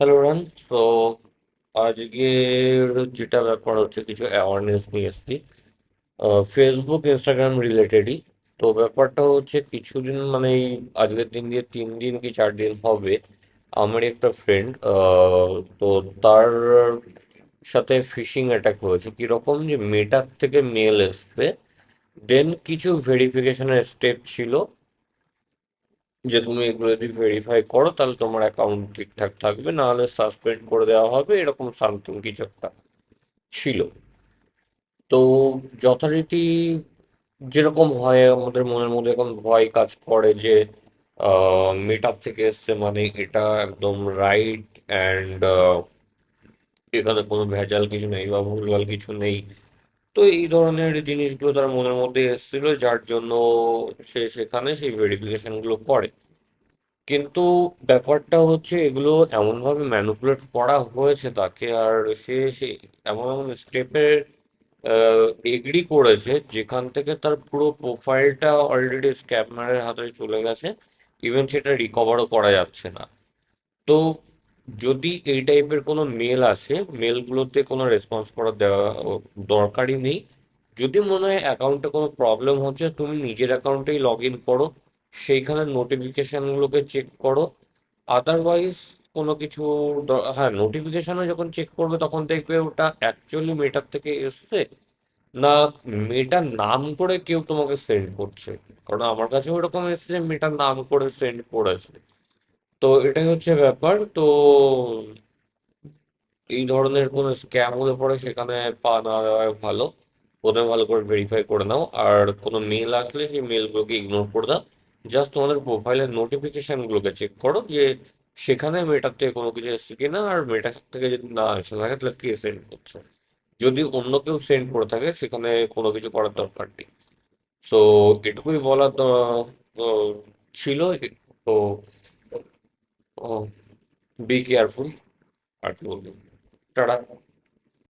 Hello run. তো আজকের যেটা ব্যাপার হচ্ছে কিছু অ্যাওয়ারনেস নিয়ে এসেছি, ফেসবুক ইনস্টাগ্রাম রিলেটেডই। তো ব্যাপারটা হচ্ছে কিছুদিন মানে এই আজকের দিন দিয়ে 3 দিন কি 4 দিন হবে, আমার একটা ফ্রেন্ড, তো তার সাথে ফিশিং অ্যাটাক হয়েছে। কিরকম যে মেটার থেকে মেল এসছে, দেন কিছু ভেরিফিকেশনের স্টেপ ছিল যে তুমি এগুলো যদি ভেরিফাই করো তাহলে তোমার অ্যাকাউন্ট ঠিকঠাক থাকবে, না হলে সাসপেন্ড করে দেওয়া হবে, এরকম সামথিং কিছু একটা ছিল। তো যথারীতি যেরকম হয় আমাদের মনের মধ্যে এখন ভয় কাজ করে যে মিট থেকে এসছে মানে এটা একদম রাইট অ্যান্ড এখানে কোনো ভেজাল কিছু নেই বা ভুলভাল কিছু নেই। তো এই ধরনের জিনিসগুলো তার মনের মধ্যে এসেছিল, যার জন্য সে সেখানে সেই ভেরিফিকেশন গুলো করে। কিন্তু ব্যাপারটা হচ্ছে এগুলো এমনভাবে ম্যানিপুলেট করা হয়েছে তাকে, আর সে সে এমন এমন স্টেপের এগ্রি করেছে যেখান থেকে তার পুরো প্রোফাইলটা অলরেডি স্ক্যামারের হাতে চলে গেছে। ইভেন সেটা রিকভারও করা যাচ্ছে না। তো যদি এই টাইপের কোনো মেল আসে, মেলগুলোতে কোনো রেসপন্স করা দেওয়া দরকারই নেই। যদি মনে হয় অ্যাকাউন্টে কোনো প্রবলেম হচ্ছে, তুমি নিজের অ্যাকাউন্টেই লগ ইন করো, সেইখানে নোটিফিকেশনগুলোকে চেক করো। আদারওয়াইজ কোনো কিছু হ্যাঁ, নোটিফিকেশনে যখন চেক করবে তখন দেখবে ওটা অ্যাকচুয়ালি মেটার থেকে এসছে, না মেয়েটার নাম করে কেউ তোমাকে সেন্ড করছে। কারণ আমার কাছে ওরকম এসছে যে মেয়েটার নাম করে সেন্ড করেছে। তো এটাই হচ্ছে ব্যাপার। তো এই ধরনের কোনো স্ক্যাম হলে পরে সেখানে পা না দেওয়াই ভালো। প্রথমে ভালো করে ভেরিফাই করে নাও, আর কোনো মেল আসলে সেই মেলগুলোকে ইগনোর করে দাও। জাস্ট তোমাদের প্রোফাইলের নোটিফিকেশনগুলোকে চেক করো যে সেখানে মেটার থেকে কোনো কিছু এসছে কিনা, আর মেটার থেকে যদি না এসে থাকে তাহলে কে সেন্ড করছে। যদি অন্য কেউ সেন্ড করে থাকে সেখানে কোনো কিছু করার দরকার নেই। সো এটুকুই বলা তো তো ছিল। তো বি কেয়ারফুল, আর কি বলবো। টাটা।